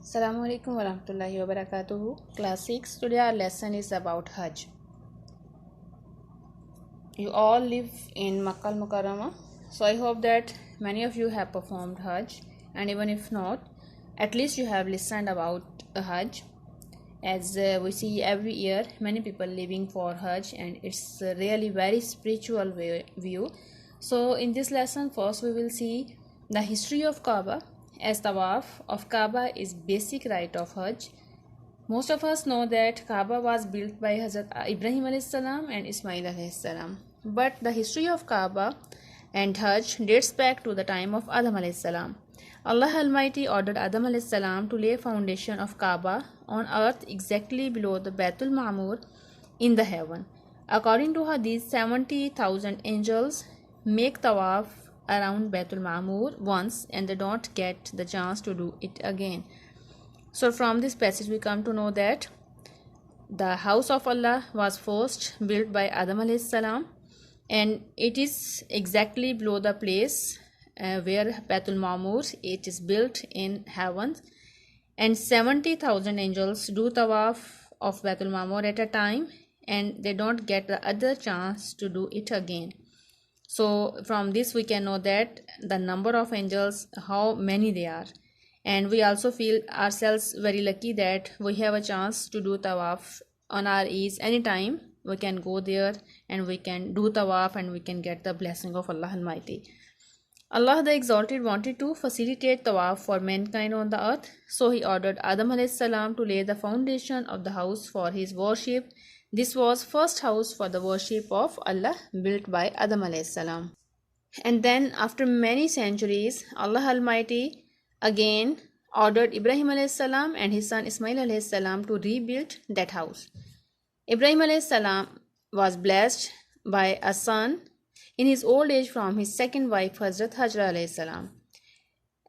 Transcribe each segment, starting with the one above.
Assalamu alaikum warahmatullahi wabarakatuh. Class 6. Today our lesson is about Hajj. You all live in Makkah al-Mukarramah, so I hope that many of you have performed Hajj, and even if not, at least you have listened about Hajj. As we see every year many people living for Hajj, and it's really very spiritual view. So in this lesson, first we will see the history of Kaaba, as tawaf of Kaaba is basic rite of Hajj. Most of us know that Kaaba was built by Hazrat Ibrahim alayhis salam and Ismail alayhis salam. But the history of Kaaba and Hajj dates back to the time of Adam alayhis salam. Allah Almighty ordered Adam alayhis salam to lay foundation of Kaaba on earth exactly below the Baitul Ma'mur in the heaven. According to Hadith, 70,000 angels make tawaf around Baitul Ma'mur once and they don't get the chance to do it again. So from this passage we come to know that the house of Allah was first built by Adam alayhis salam, and it is exactly below the place where Baitul Ma'mur it is built in heaven, and 70,000 angels do tawaf of Baitul Ma'mur at a time and they don't get the other chance to do it again. So from this we can know that the number of angels, how many they are, and we also feel ourselves very lucky that we have a chance to do tawaf on our ease anytime. We can go there and we can do tawaf and we can get the blessing of Allah Almighty. Allah the Exalted wanted to facilitate tawaf for mankind on the earth, so he ordered Adam alayhis salam to lay the foundation of the house for his worship. This was first house for the worship of Allah built by Adam alayhis salam. And then after many centuries, Allah Almighty again ordered Ibrahim alayhis salam and his son Ismail alayhis salam to rebuild that house. Ibrahim alayhis salam was blessed by a son in his old age from his second wife Hazrat Hajra alayhis salam.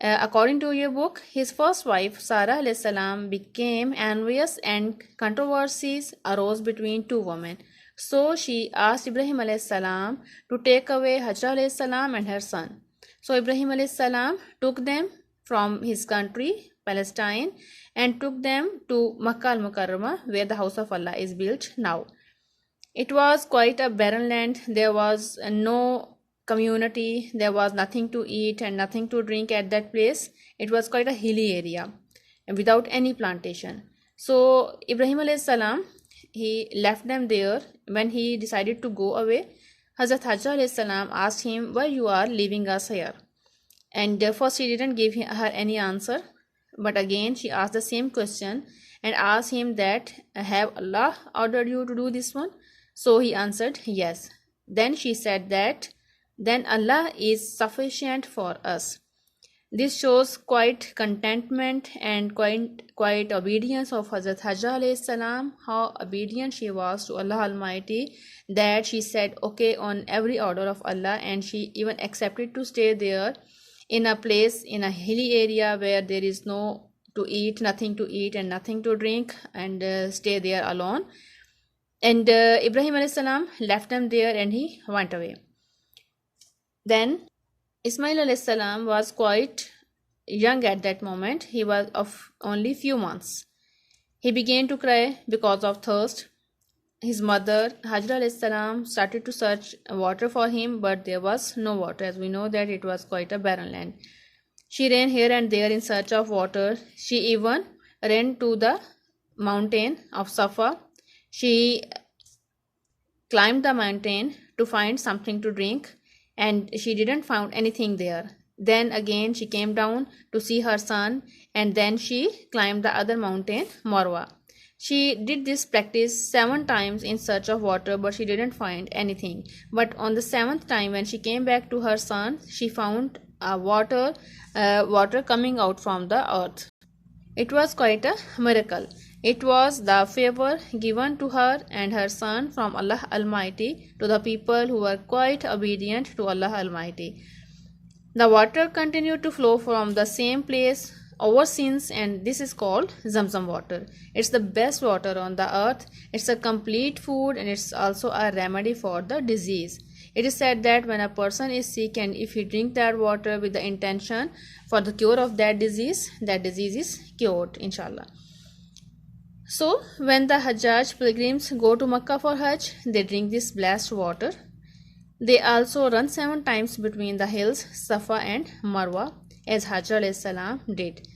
According to your book, his first wife Sarah alayhis salam became envious and controversies arose between two women. So she asked Ibrahim alayhis salam to take away Hajra alayhis salam and her son. So Ibrahim alayhis salam took them from his country Palestine and took them to Makkah al-Mukarramah, where the house of Allah is built now. It was quite a barren land. There was no community, there was nothing to eat and nothing to drink at that place. It was quite a hilly area without any plantation. So Ibrahim alayhis salam, he left them there. When he decided to go away, Hazrat Hajra alayhis salam asked him, why you are leaving us here? And first he didn't give her any answer, but again she asked the same question and asked him that, have Allah ordered you to do this one? So he answered yes. Then she said that then Allah is sufficient for us. This shows quite contentment and quite obedience of Hazrat Hajra alayhis salam, how obedient she was to Allah Almighty, that she said okay on every order of Allah, and she even accepted to stay there in a place in a hilly area where there is no to eat, nothing to eat and nothing to drink, and stay there alone. And Ibrahim alayhis salam left them there and he went away. Then Ismail alayhis salam was quite young at that moment. He was of only few months. He began to cry because of thirst. His mother Hajra alayhis salam started to search water for him, but there was no water, as we know that it was quite a barren land. She ran here and there in search of water. She even ran to the mountain of Safa. She climbed the mountain to find something to drink, and she didn't find anything there. Then again she came down to see her son, and then she climbed the other mountain, Marwa. She did this practice 7 times in search of water, but she didn't find anything. But on the 7th time, when she came back to her son, she found water coming out from the earth. It was quite a miracle. It was the favor given to her and her son from Allah Almighty to the people who were quite obedient to Allah Almighty. The water continued to flow from the same place ever since, and this is called Zamzam water. It's the best water on the earth. It's a complete food and it's also a remedy for the disease. It is said that when a person is sick and if he drink that water with the intention for the cure of that disease is cured, inshallah. So when the Hajjaj pilgrims go to Makkah for Hajj, they drink this blessed water. They also run 7 times between the hills Safa and Marwa, as Hajar alayhi salam did.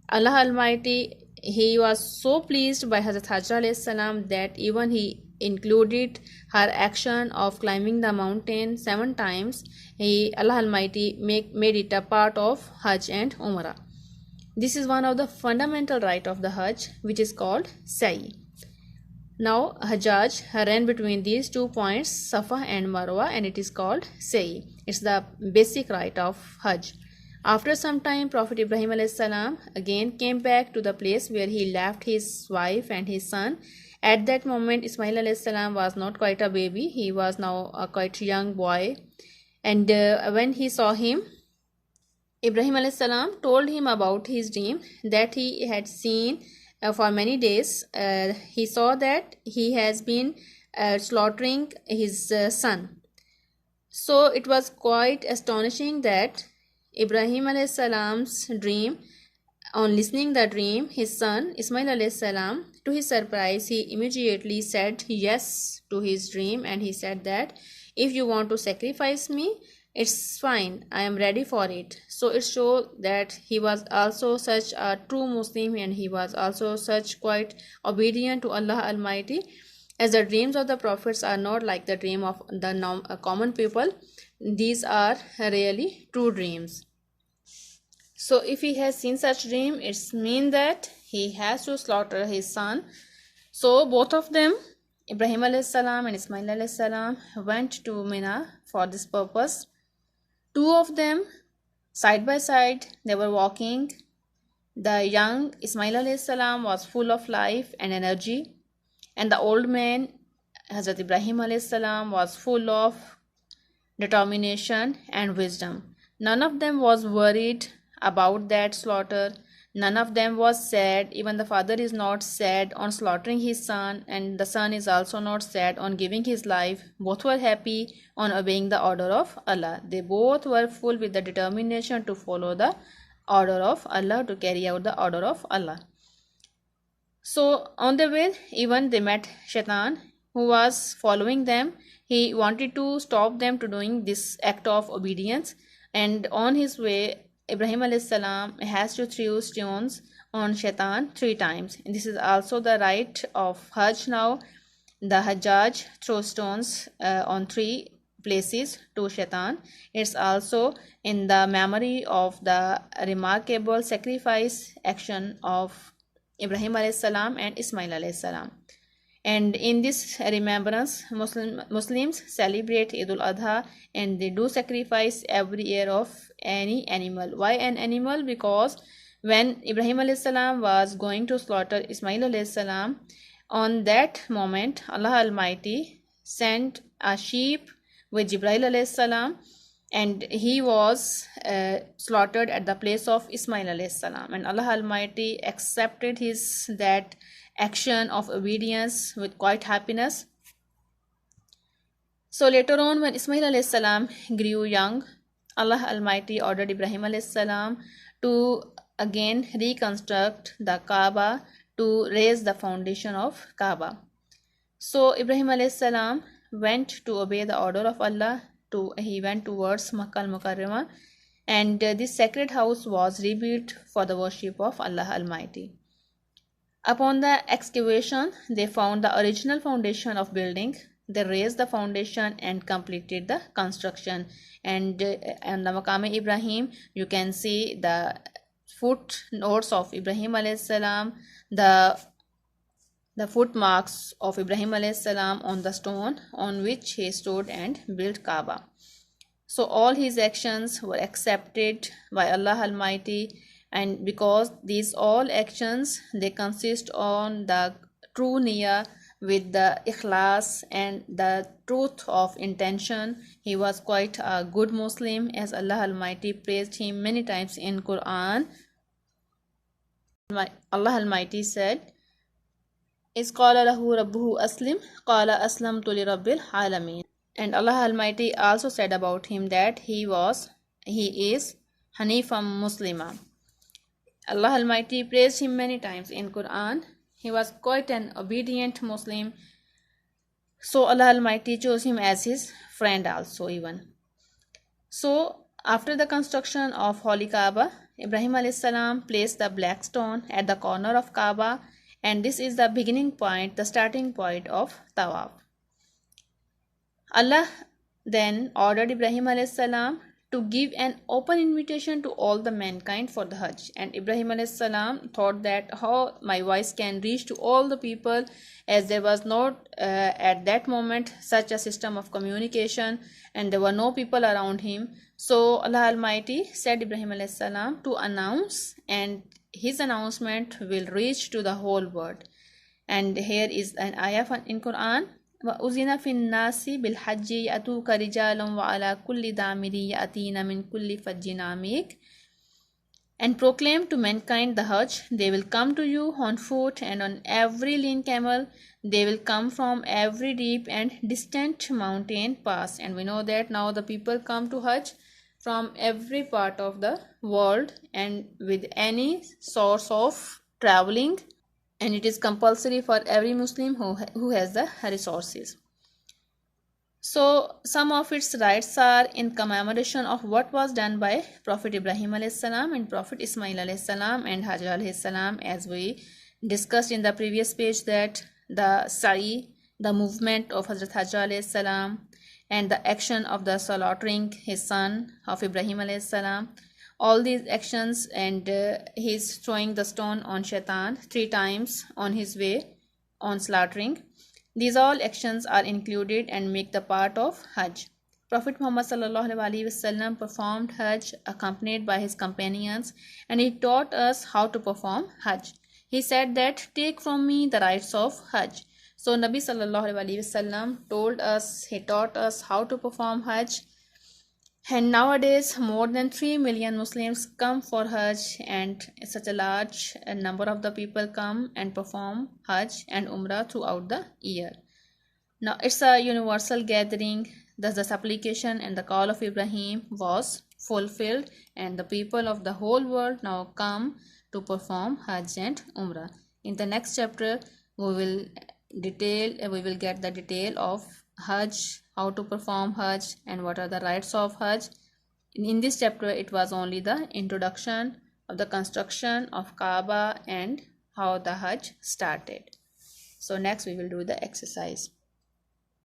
Allah Almighty, He was so pleased by Hazrat Hajar alayhi salam that even He included her action of climbing the mountain 7 times. Allah Almighty made it a part of Hajj and Umrah. This is one of the fundamental rite of the Hajj, which is called Sa'i. Now Hajjaj ran between these 2 points, Safa and Marwa, and it is called Sa'i. It's the basic rite of Hajj. After some time, Prophet Ibrahim alayhi salam again came back to the place where he left his wife and his son. At that moment, Ismail alayhi salam was not quite a baby. He was now a quite young boy. And when he saw him, Ibrahim alayhi salam told him about his dream that he had seen for many days. He saw that he has been slaughtering his son. So it was quite astonishing that Ibrahim alayhi salam's dream, on listening the dream, his son Ismail alayhi salam, to his surprise, he immediately said yes to his dream, and he said that if you want to sacrifice me, it's fine, I am ready for it. So it shows that he was also such a true Muslim, and he was also such quite obedient to Allah Almighty, as the dreams of the prophets are not like the dream of the common people. These are really true dreams. So if he has seen such dream, it's mean that he has to slaughter his son. So both of them, Ibrahim alayhi salam and Ismail alayhi salam, went to Mina for this purpose. 2 of them, side by side, they were walking. The young Ismail alayhi salam was full of life and energy, and the old man, Hazrat Ibrahim alayhi salam, was full of determination and wisdom. None of them was worried about that slaughter. None of them was sad. Even the father is not sad on slaughtering his son, and the son is also not sad on giving his life. Both were happy on obeying the order of Allah. They both were full with the determination to follow the order of Allah, to carry out the order of Allah. So on the way, even they met Shaitan, who was following them. He wanted to stop them to doing this act of obedience, and on his way, Ibrahim alayhi salam has to throw stones on Shaitan 3 times. And this is also the rite of Hajj now. The Hajjaj throws stones on 3 places to Shaitan. It's also in the memory of the remarkable sacrifice action of Ibrahim alayhi salam and Ismail alayhi salam. And in this remembrance, Muslims celebrate Eid al-Adha, and they do sacrifice every year of any animal. Why an animal? Because when Ibrahim alayhi salam was going to slaughter Ismail alayhi salam, on that moment Allah Almighty sent a sheep with Jibril alayhi salam, and he was slaughtered at the place of Ismail alayhi salam, and Allah Almighty accepted his that action of obedience with quite happiness. So later on, when Ismail alayhi salam grew young, Allah Almighty ordered Ibrahim alayhi salam to again reconstruct the Kaaba, to raise the foundation of Kaaba. So Ibrahim alayhi salam went to obey the order of Allah. He went towards Makkah al-Mukarramah, and this sacred house was rebuilt for the worship of Allah Almighty. Upon the excavation, they found the original foundation of building. They raised the foundation and completed the construction. And on the Maqam Ibrahim, you can see the footnotes of Ibrahim alayhi salam, the footmarks of Ibrahim alayhi salam on the stone on which he stood and built Kaaba. So all his actions were accepted by Allah Almighty, and because these all actions, they consist on the true niyyah with the ikhlas and the truth of intention, he was quite a good Muslim, as Allah Almighty praised him many times in Quran. Allah Almighty said, "Is qala lahu rabbuhu aslim, qala aslamtu li rabbil alamin." And Allah Almighty also said about him that he is Hanifam Muslima. Allah Almighty praised him many times in Quran. He was quite an obedient Muslim. So Allah Almighty chose him as his friend also even. So after the construction of Holy Kaaba, Ibrahim a.s. placed the black stone at the corner of Kaaba, and this is the beginning point, the starting point of Tawaf. Allah then ordered Ibrahim a.s. to give an open invitation to all the mankind for the Hajj. And Ibrahim a.s. thought that how my voice can reach to all the people, as there was not at that moment such a system of communication and there were no people around him. So Allah Almighty said Ibrahim a.s. to announce, and his announcement will reach to the whole world. And here is an ayah in Quran. وَأُذِنَ فِي النَّاسِ بِالْحَجِّ يَأْتُوكَ رِجَالٌ وَعَلَى كُلِّ ضَامِرٍ يَأْتِينَ مِنْ كُلِّ فَجٍّ عَمِيقٍ. And proclaim to mankind the Hajj. They will come to you on foot and on every lean camel. They will come from every deep and distant mountain pass. And we know that now the people come to Hajj from every part of the world and with any source of traveling, and it is compulsory for every Muslim who has the resources. So some of its rites are in commemoration of what was done by Prophet Ibrahim a.s. and Prophet Ismail a.s. and Hajar a.s. as we discussed in the previous page, that the sa'i, the movement of Hazrat Hajar a.s. and the action of the slaughtering his son of Ibrahim a.s. all these actions, and he's throwing the stone on Shaitan 3 times on his way on slaughtering. These all actions are included and make the part of Hajj. Prophet Muhammad ﷺ performed Hajj accompanied by his companions, and he taught us how to perform Hajj. He said that, take from me the rites of Hajj. So Nabi ﷺ told us, he taught us how to perform Hajj. And nowadays more than 3 million Muslims come for Hajj, and such a large number of the people come and perform Hajj and Umrah throughout the year. Now it's a universal gathering, thus the supplication and the call of Ibrahim was fulfilled, and the people of the whole world now come to perform Hajj and Umrah. In the next chapter we will get the detail of Hajj, how to perform Hajj and what are the rites of Hajj. In this chapter it was only the introduction of the construction of Kaaba and how the Hajj started. So next we will do the exercise.